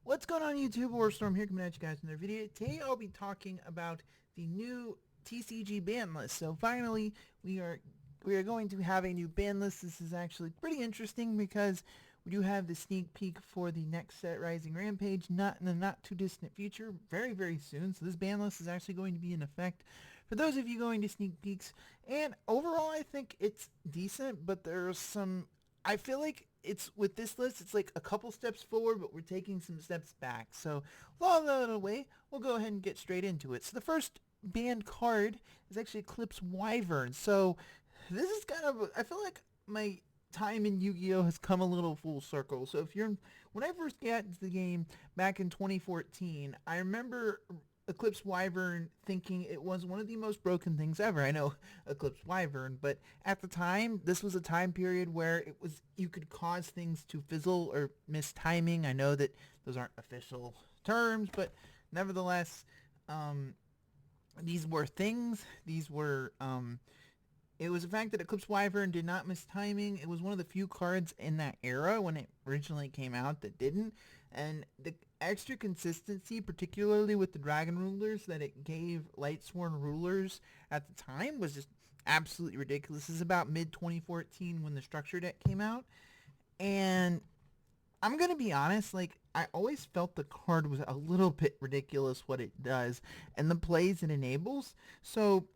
What's going on YouTube? Warstorm here coming at you guys in another video. Today I'll be talking about the new TCG ban list. So finally we are going to have a new ban list. This is actually pretty interesting because we do have the sneak peek for the next set Rising Rampage, not in the not too distant future, very soon. So this ban list is actually going to be in effect for those of you going to sneak peeks. And overall I think it's decent, but there's some, I feel like it's with this list, it's like a couple steps forward, but we're taking some steps back. So, with all that out of the way, we'll go ahead and get straight into it. So the first banned card is actually Eclipse Wyvern. So this is kind of, I feel like my time in Yu-Gi-Oh has come a little full circle. So when I first got into the game back in 2014, I remember Eclipse Wyvern thinking it was one of the most broken things ever. I know Eclipse Wyvern, but at the time, this was a time period where you could cause things to fizzle or miss timing. I know that those aren't official terms, but nevertheless, these were things. It was the fact that Eclipse Wyvern did not miss timing. It was one of the few cards in that era when it originally came out that didn't. And the extra consistency, particularly with the Dragon Rulers that it gave Lightsworn Rulers at the time, was just absolutely ridiculous. This is about mid-2014 when the Structure deck came out. And I'm going to be honest, like, I always felt the card was a little bit ridiculous what it does and the plays it enables. So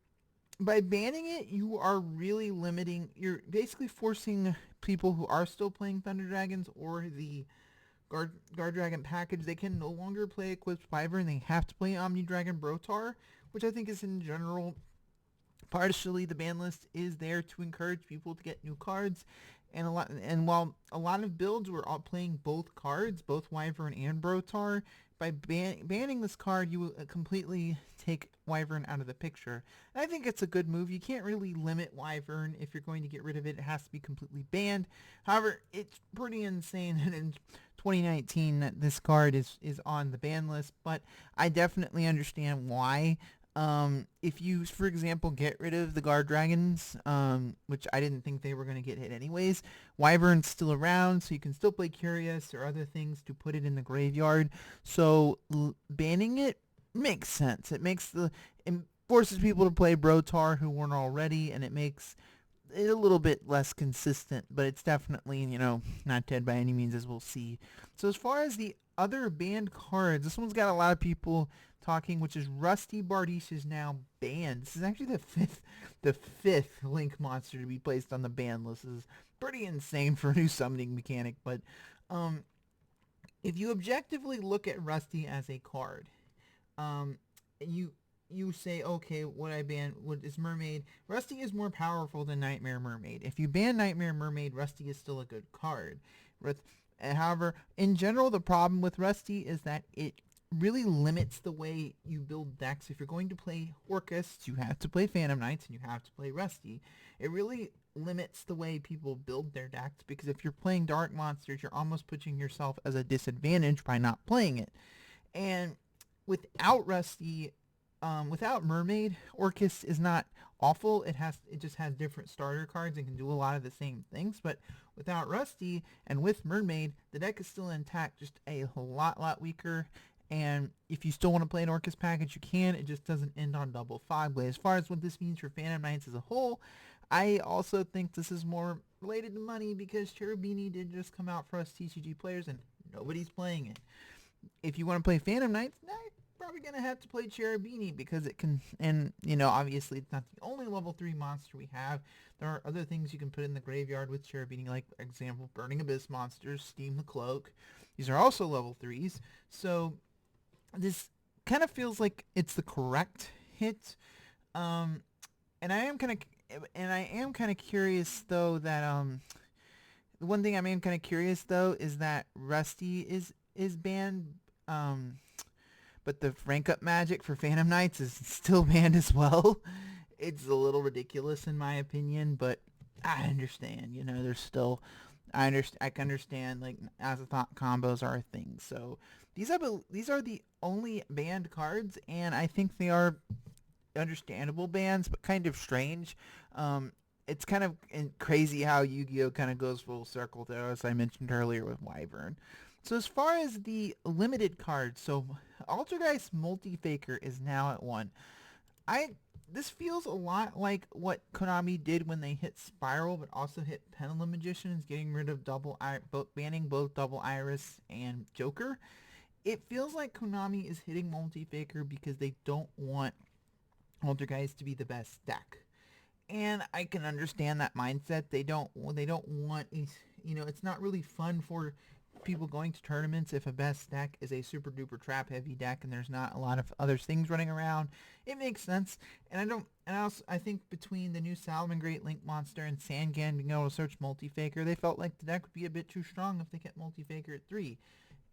by banning it, you are really limiting, you're basically forcing people who are still playing Thunder Dragons or the Guard Dragon package, they can no longer play Eclipse Wyvern. They have to play Omni Dragon Brotar, which I think is in general, partially the ban list is there to encourage people to get new cards. While a lot of builds were all playing both cards, both Wyvern and Brotar, by banning this card, you will completely take Wyvern out of the picture. And I think it's a good move. You can't really limit Wyvern. If you're going to get rid of it, it has to be completely banned. However, it's pretty insane that in 2019 that this card is on the ban list, but I definitely understand why. If you, for example, get rid of the Guard Dragons, which I didn't think they were going to get hit anyways, Wyvern's still around, so you can still play Curious or other things to put it in the graveyard. So banning it makes sense. It forces people to play Brotar who weren't already, and it makes it a little bit less consistent, but it's definitely, not dead by any means, as we'll see. So as far as the other banned cards, this one's got a lot of people talking, which is Rusty Bardiche is now banned. This is actually the fifth Link monster to be placed on the ban list. This is pretty insane for a new summoning mechanic, but if you objectively look at Rusty as a card, you say, okay, what is Mermaid? Rusty is more powerful than Nightmare Mermaid. If you ban Nightmare Mermaid, Rusty is still a good card. However, in general, the problem with Rusty is that it really limits the way you build decks. If you're going to play Orcus, you have to play Phantom Knights and you have to play Rusty. It really limits the way people build their decks, because if you're playing Dark Monsters, you're almost putting yourself as a disadvantage by not playing it. And without Rusty, without Mermaid, Orcus is not awful. It just has different starter cards and can do a lot of the same things. But without Rusty and with Mermaid, the deck is still intact, just a lot weaker. And if you still want to play an Orcus package, you can. It just doesn't end on double Fogblade. As far as what this means for Phantom Knights as a whole, I also think this is more related to money, because Cherubini did just come out for us TCG players and nobody's playing it. If you want to play Phantom Knights, you're probably going to have to play Cherubini, because it can, and obviously it's not the only level 3 monster we have. There are other things you can put in the graveyard with Cherubini, like, for example, Burning Abyss monsters, Steam the Cloak. These are also level 3s. So this kind of feels like it's the correct hit. And I am kind of curious though that the one thing I am kind of curious though is that Rusty is banned, but the rank up magic for Phantom Knights is still banned as well. It's a little ridiculous in my opinion, but I understand. There's still, I can understand, like, as a thought, combos are a thing. So these are the only banned cards, and I think they are understandable bans, but kind of strange. It's kind of crazy how Yu-Gi-Oh kind of goes full circle there, as I mentioned earlier with Wyvern. So as far as the limited cards, so Altergeist Multi-Faker is now at 1. I This feels a lot like what Konami did when they hit Spiral, but also hit Pendulum Magicians, getting rid of banning both Double Iris and Joker. It feels like Konami is hitting Multi-Faker because they don't want Altergeist to be the best deck. And I can understand that mindset. They don't want, it's not really fun for people going to tournaments if a best deck is a super duper trap heavy deck and there's not a lot of other things running around. It makes sense. And I think between the new Salomon Great Link Monster and Sangan being able to search Multi-Faker, they felt like the deck would be a bit too strong if they kept Multi-Faker at 3.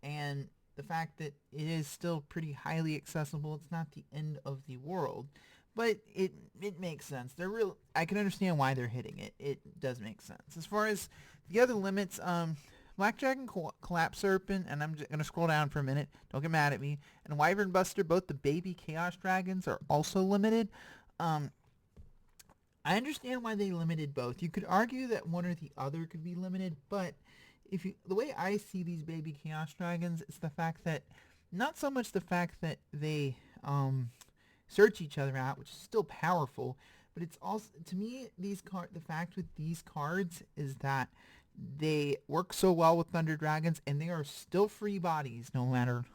And the fact that it is still pretty highly accessible, it's not the end of the world. But it makes sense. I can understand why they're hitting it. It does make sense. As far as the other limits, Black Dragon Collapse Serpent, and I'm just going to scroll down for a minute. Don't get mad at me. And Wyvern Buster, both the baby Chaos Dragons, are also limited. I understand why they limited both. You could argue that one or the other could be limited, but the way I see these baby Chaos Dragons, it's the fact that, not so much the fact that they search each other out, which is still powerful, but it's also, to me, the fact with these cards is that they work so well with Thunder Dragons, and they are still free bodies no matter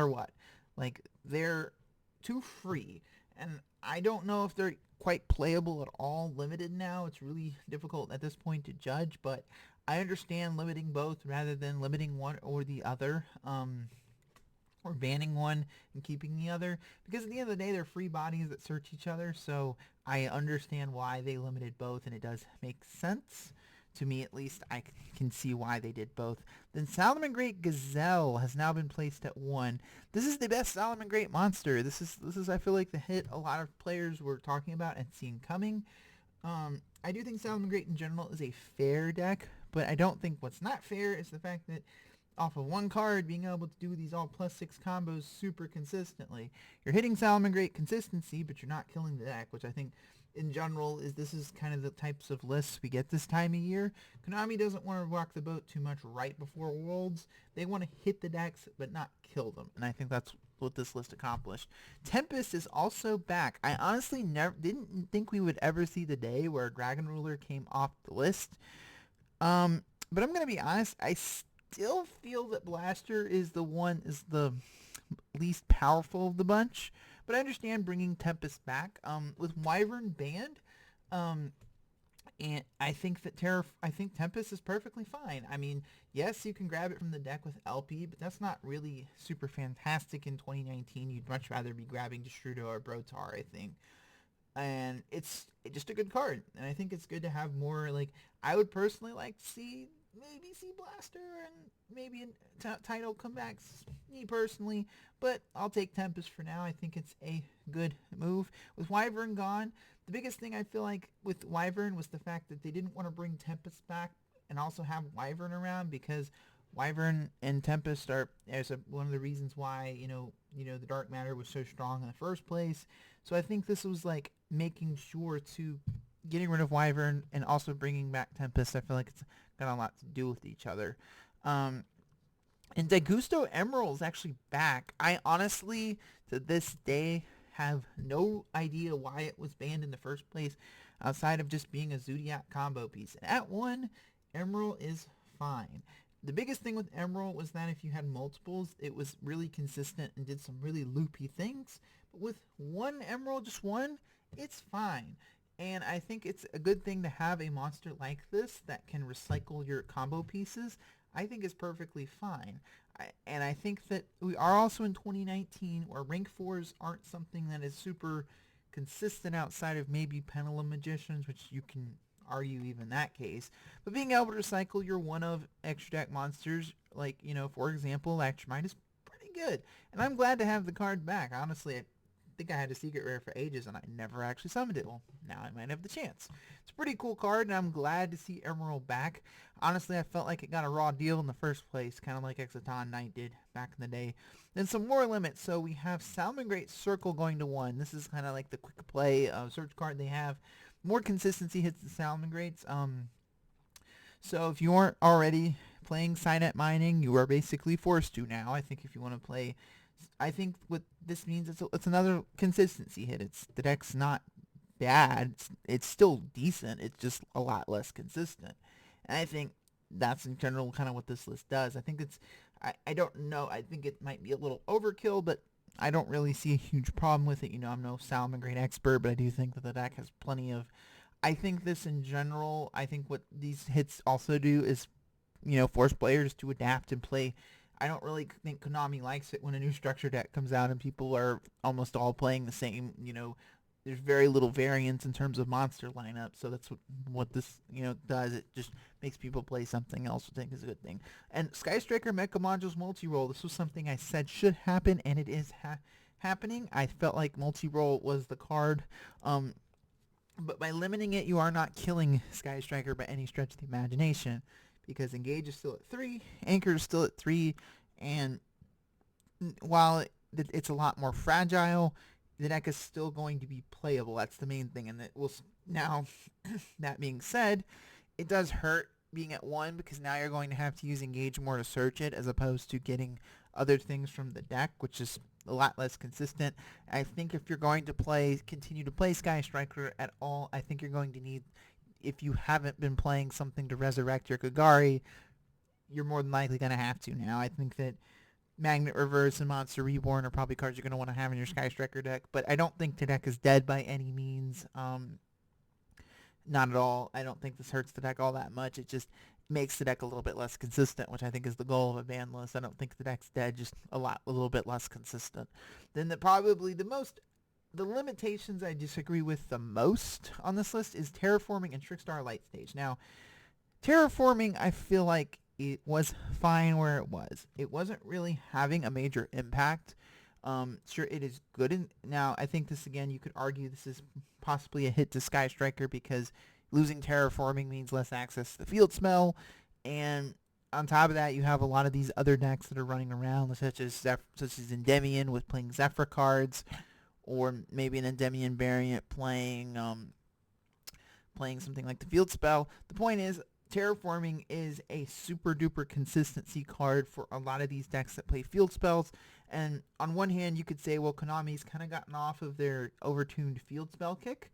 what. Like, they're too free, and I don't know if they're quite playable at all limited now. It's really difficult at this point to judge, but I understand limiting both rather than limiting one or the other. Or banning one and keeping the other, because at the end of the day, they're free bodies that search each other, so I understand why they limited both, and it does make sense. To me, at least, I can see why they did both. Then Salomon Great Gazelle has now been placed at 1. This is the best Salomon Great monster. This is I feel like the hit a lot of players were talking about and seeing coming. I do think Salomon Great in general is a fair deck, but I don't think what's not fair is the fact that off of one card, being able to do these all +6 combos super consistently. You're hitting Salomon Great consistency, but you're not killing the deck, which I think in general this is kind of the types of lists we get this time of year. Konami doesn't want to rock the boat too much right before Worlds. They want to hit the decks, but not kill them, and I think that's what this list accomplished. Tempest is also back. I honestly didn't think we would ever see the day where Dragon Ruler came off the list. But I'm going to be honest, I still feel that Blaster is the least powerful of the bunch, but I understand bringing Tempest back. With Wyvern banned, and I think Tempest is perfectly fine. I mean, yes, you can grab it from the deck with LP, but that's not really super fantastic in 2019. You'd much rather be grabbing Destrudo or Brotar, I think. And it's just a good card, and I think it's good to have more, like, I would personally like to see Blaster and maybe title comebacks, me personally, but I'll take Tempest for now. I think it's a good move. With Wyvern gone, the biggest thing I feel like with Wyvern was the fact that they didn't want to bring Tempest back and also have Wyvern around, because Wyvern and Tempest are one of the reasons why the Dark Matter was so strong in the first place. So I think this was like making sure to getting rid of Wyvern and also bringing back Tempest. I feel like it's got a lot to do with each other. And Degusto Emeril is actually back. I honestly, to this day, have no idea why it was banned in the first place, outside of just being a Zodiac combo piece. And at 1, Emeril is fine. The biggest thing with Emeril was that if you had multiples, it was really consistent and did some really loopy things. But with one Emeril, just one, it's fine. And I think it's a good thing to have a monster like this that can recycle your combo pieces. I think is perfectly fine. And I think that we are also in 2019 where rank 4s aren't something that is super consistent outside of maybe Pendulum Magicians, which you can argue even that case. But being able to recycle your one of extra deck monsters, like, for example, Electromite, is pretty good. And I'm glad to have the card back. Honestly, I think I had a secret rare for ages and I never actually summoned it. Well, now I might have the chance. It's a pretty cool card, and I'm glad to see Emeril back. Honestly, I felt like it got a raw deal in the first place, kind of like Exciton Knight did back in the day. Then some more limits. So we have Salmon Great Circle going to 1. This is kind of like the quick play search card they have. More consistency hits the Salmon Greats. So if you aren't already playing Signet mining, you are basically forced to now. I think if you want to play, I think what this means is it's another consistency hit. The deck's not bad. It's still decent. It's just a lot less consistent. And I think that's in general kind of what this list does. I think I don't know. I think it might be a little overkill, but I don't really see a huge problem with it. I'm no Salmon grade expert, but I do think that the deck has plenty of. I think this in general. I think what these hits also do is, force players to adapt and play. I don't really think Konami likes it when a new structure deck comes out and people are almost all playing the same. There's very little variance in terms of monster lineup, so that's what this does. It just makes people play something else, which I think is a good thing. And Sky Striker Mecha Modules multi-roll. This was something I said should happen, and it is happening. I felt like multi-roll was the card, but by limiting it, you are not killing Sky Striker by any stretch of the imagination, because Engage is still at 3, Anchor is still at 3, and while it's a lot more fragile, the deck is still going to be playable. That's the main thing. And now, that being said, it does hurt being at 1 because now you're going to have to use Engage more to search it as opposed to getting other things from the deck, which is a lot less consistent. I think if you're going to continue to play Sky Striker at all, I think you're going to need, if you haven't been playing something to resurrect your Kagari, you're more than likely going to have to now. I think that Magnet Reverse and Monster Reborn are probably cards you're going to want to have in your Sky Striker deck, but I don't think the deck is dead by any means. Not at all. I don't think this hurts the deck all that much. It just makes the deck a little bit less consistent, which I think is the goal of a ban list. I don't think the deck's dead, just a little bit less consistent. Then the limitations I disagree with the most on this list is Terraforming and Trickstar Light Stage. Now, Terraforming, I feel like it was fine where it was. It wasn't really having a major impact. Sure, it is good. Now, I think this, again, you could argue this is possibly a hit to Sky Striker because losing Terraforming means less access to the field spell. And on top of that, you have a lot of these other decks that are running around, such as Endymion with playing Zefra cards, or maybe an Endymion variant playing something like the field spell. The point is, Terraforming is a super duper consistency card for a lot of these decks that play field spells. And on one hand, you could say, well, Konami's kind of gotten off of their overtuned field spell kick.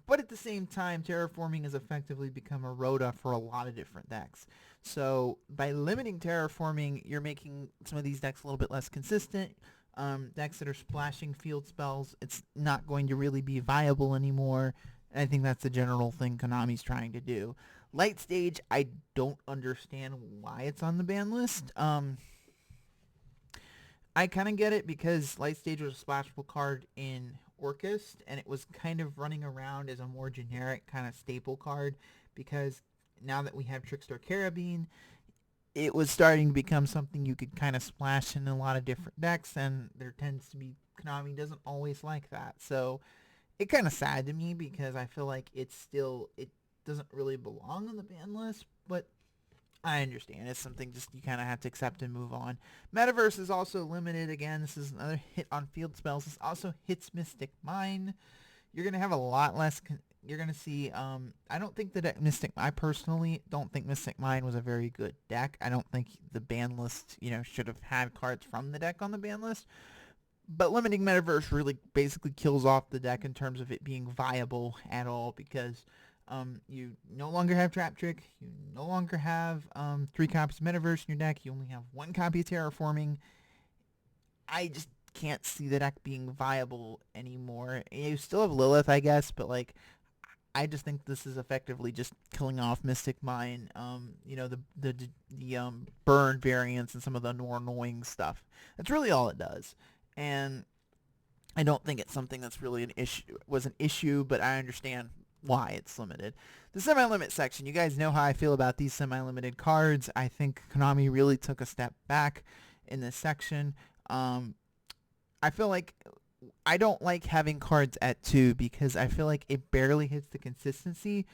But at the same time, Terraforming has effectively become a Rhoda for a lot of different decks. So by limiting Terraforming, you're making some of these decks a little bit less consistent. Decks that are splashing field spells, it's not going to really be viable anymore. And I think that's the general thing Konami's trying to do. Light Stage, I don't understand why it's on the ban list. I kind of get it because Light Stage was a splashable card in Orcust, and it was kind of running around as a more generic kind of staple card because now that we have Trickstar Carabine, it was starting to become something you could kind of splash in a lot of different decks, and there tends to be, Konami doesn't always like that. So it kind of sad to me because I feel like it doesn't really belong on the ban list, but I understand. It's something just you kind of have to accept and move on. Metaverse is also limited. Again, this is another hit on field spells. This also hits Mystic Mine. You're going to have a lot less... you're going to see... I don't think that I personally don't think Mystic Mine was a very good deck. I don't think the ban list, should have had cards from the deck on the ban list. But limiting Metaverse really basically kills off the deck in terms of it being viable at all because... you no longer have Trap Trick. You no longer have 3 copies of Metaverse in your deck. You only have 1 copy of Terraforming. I just can't see the deck being viable anymore. You still have Lilith, I guess, but I just think this is effectively just killing off Mystic Mine. The burn variants and some of the more annoying stuff. That's really all it does, and I don't think it's something that's really an issue. But I understand why it's limited. The semi-limit section, you guys know how I feel about these semi-limited cards. I think Konami really took a step back in this section. I feel like I don't like having cards at 2 because I feel like it barely hits the consistency.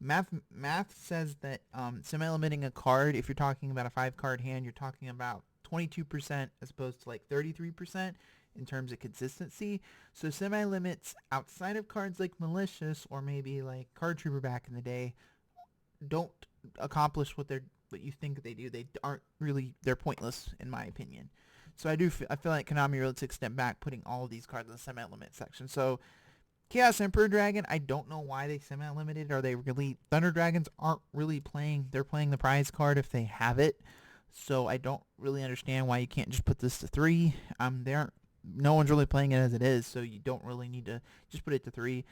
Math says that semi-limiting a card, if you're talking about a 5-card hand, you're talking about 22% as opposed to 33% in terms of consistency. So semi-limits outside of cards like Malicious or maybe like Card Trooper back in the day don't accomplish what they're what you think they do. They aren't really, they're pointless in my opinion. So I feel like Konami really took a step back putting all of these cards in the semi-limit section. So Chaos Emperor Dragon, I don't know why they semi-limited. Are they really... Thunder Dragons aren't really playing. They're playing the prize card if they have it. So I don't really understand why you can't just put this to 3. They aren't... No one's really playing it as it is, so you don't really need to just put it to 3.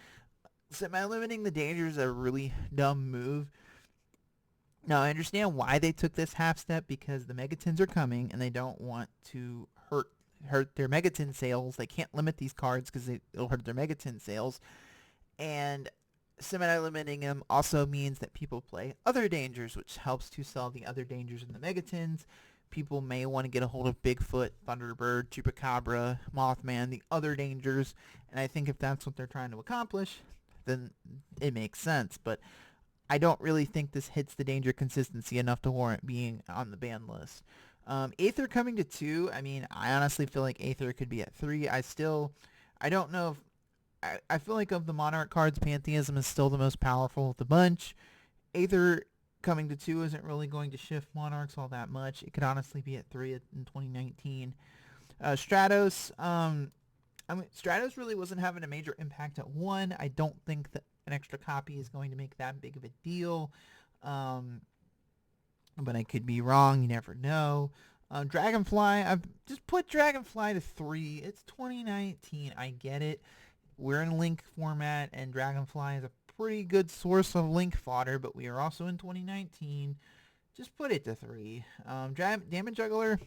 Semi-limiting the danger is a really dumb move. Now, I understand why they took this half step, because the Megatins are coming, and they don't want to hurt their Megatin sales. They can't limit these cards because it'll hurt their Megatin sales. And semi-limiting them also means that people play other dangers, which helps to sell the other dangers in the Megatins. People may want to get a hold of Bigfoot, Thunderbird, Chupacabra, Mothman, the other dangers. And I think if that's what they're trying to accomplish, then it makes sense. But I don't really think this hits the danger consistency enough to warrant being on the ban list. Aether coming to 2, I mean, I honestly feel like Aether could be at 3. I don't know if, I feel like of the Monarch cards, Pantheism is still the most powerful of the bunch. Aether coming to 2 isn't really going to shift Monarchs all that much. It could honestly be at 3 in 2019. Stratos, Stratos really wasn't having a major impact at 1. I don't think that an extra copy is going to make that big of a deal. But I could be wrong. You never know. Dragonfly, I've just put Dragonfly to 3. It's 2019. I get it. We're in Link format, and Dragonfly is a pretty good source of Link fodder, but we are also in 2019. Just put it to 3. Damage Juggler,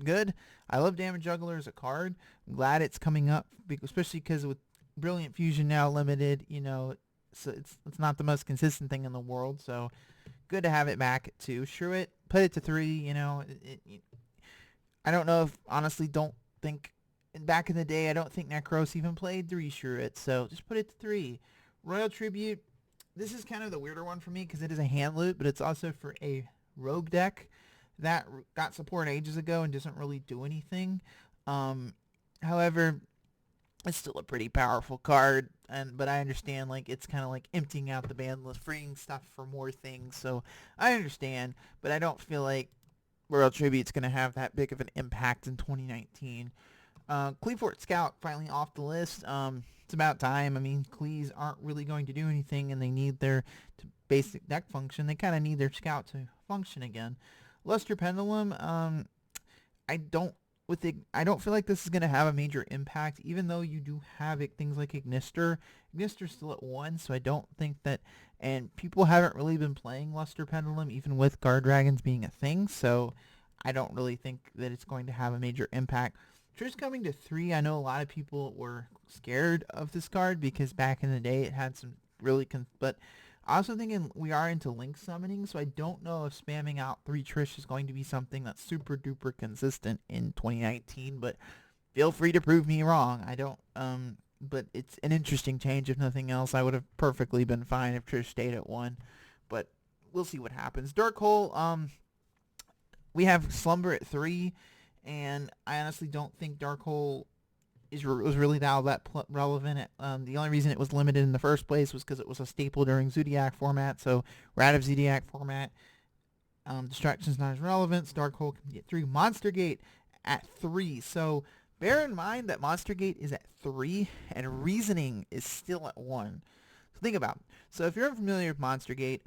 good. I love Damage Juggler as a card. I'm glad it's coming up, especially because with Brilliant Fusion now limited, so it's not the most consistent thing in the world, so good to have it back at 2. Shrew it, put it to 3, I don't know if, honestly, don't think, back in the day, I don't think Necros even played 3 Shrew it, so just put it to 3. Royal Tribute, this is kind of the weirder one for me because it is a hand loot, but it's also for a rogue deck that got support ages ago and doesn't really do anything. However, it's still a pretty powerful card, but I understand, like, it's kind of like emptying out the ban list, freeing stuff for more things, so I understand, but I don't feel like Royal Tribute's going to have that big of an impact in 2019. Cleefort Scout finally off the list. It's about time. I mean, Clees aren't really going to do anything, and they need their basic deck function. They kind of need their Scout to function again. Luster Pendulum, I don't feel like this is going to have a major impact, even though you do have things like Ignister. Ignister's still at 1, so I don't think that, and people haven't really been playing Luster Pendulum, even with Guard Dragons being a thing, so I don't really think that it's going to have a major impact. Trish coming to 3, I know a lot of people were scared of this card because back in the day it had some really, but I also thinking we are into Link summoning, so I don't know if spamming out 3 Trish is going to be something that's super duper consistent in 2019, but feel free to prove me wrong. I don't, but it's an interesting change. If nothing else, I would have perfectly been fine if Trish stayed at 1, but we'll see what happens. Dark Hole, we have Slumber at 3, and I honestly don't think Dark Hole was really that relevant. The only reason it was limited in the first place was because it was a staple during Zodiac format, so we're out of Zodiac format. Distraction's not as relevant, so Dark Hole can get 3. Monster Gate at 3, so bear in mind that Monster Gate is at 3, and Reasoning is still at 1. So think about it. So if you're unfamiliar with Monster Gate,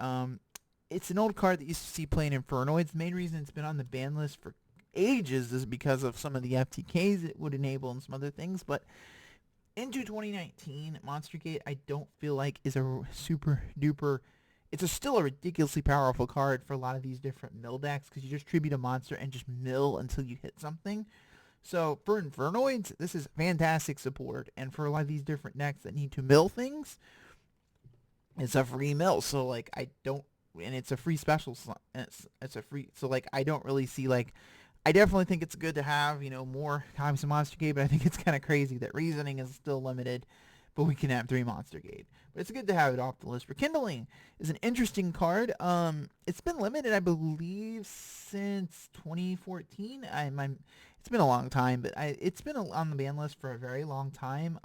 it's an old card that you used to see playing Infernoids. The main reason it's been on the ban list for ages is because of some of the FTKs it would enable and some other things, but into 2019, Monster Gate I don't feel like is a super duper, still a ridiculously powerful card for a lot of these different mill decks because you just tribute a monster and just mill until you hit something. So for Infernoids, this is fantastic support, and for a lot of these different decks that need to mill things, it's a free mill, so like and it's a free special, it's a free, so like I don't really see, like, I definitely think it's good to have, more copies of Monster Gate, but I think it's kind of crazy that Reasoning is still limited, but we can have 3 Monster Gate. But it's good to have it off the list. Rekindling is an interesting card. It's been limited, I believe, since 2014. It's been a long time, but it's been on the ban list for a very long time.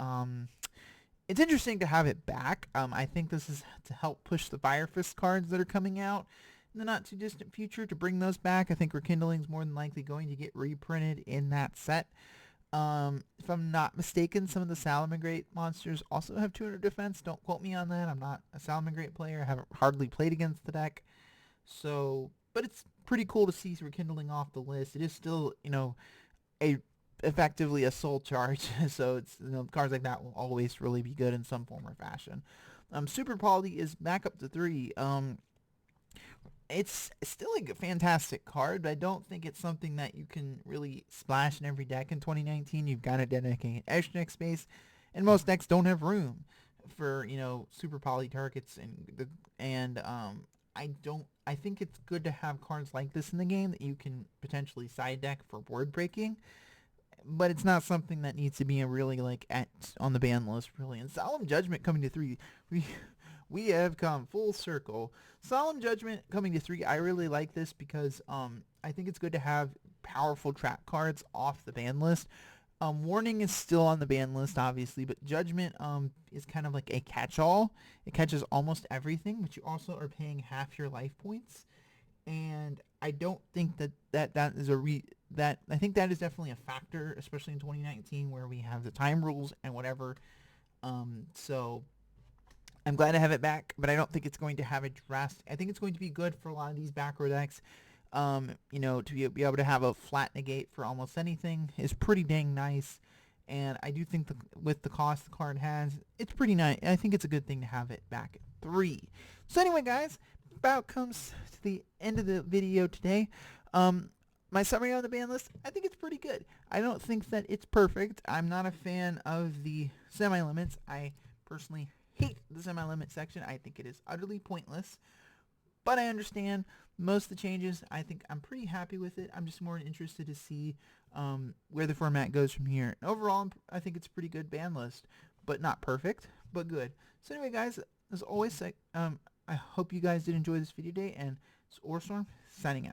It's interesting to have it back. I think this is to help push the Fire Fist cards that are coming out. in the not too distant future to bring those back. I think Rekindling's more than likely going to get reprinted in that set. If I'm not mistaken, some of the Salomon Great monsters also have 200 defense. Don't quote me on that. I'm not a Salomon Great player. I haven't hardly played against the deck. So, but it's pretty cool to see Rekindling off the list. It is still, a effectively a soul charge. So it's, cards like that will always really be good in some form or fashion. Super Poly is back up to 3. It's still a fantastic card, but I don't think it's something that you can really splash in every deck in 2019. You've got to dedicate extra deck space, and most decks don't have room for, super poly targets, I think it's good to have cards like this in the game that you can potentially side deck for board breaking, but it's not something that needs to be really on the ban list really. And Solemn Judgment coming to 3, we have come full circle. Solemn Judgment coming to 3, I really like this because I think it's good to have powerful trap cards off the ban list. Warning is still on the ban list, obviously, but Judgment is kind of like a catch-all. It catches almost everything, but you also are paying half your life points. And I don't think that is I think that is definitely a factor, especially in 2019 where we have the time rules and whatever. So I'm glad to have it back, but I don't think it's going to have a drastic... I think it's going to be good for a lot of these back row decks. To be able to have a flat negate for almost anything is pretty dang nice. And I do think with the cost the card has, it's pretty nice. I think it's a good thing to have it back at 3. So anyway, guys, about comes to the end of the video today. My summary on the ban list, I think it's pretty good. I don't think that it's perfect. I'm not a fan of the semi-limits. I personally hate the semi-limit section. I think it is utterly pointless. But I understand most of the changes. I think I'm pretty happy with it. I'm just more interested to see where the format goes from here. And overall, I think it's a pretty good ban list. But not perfect, but good. So anyway, guys, as always, I hope you guys did enjoy this video today. And it's Orstorm signing out.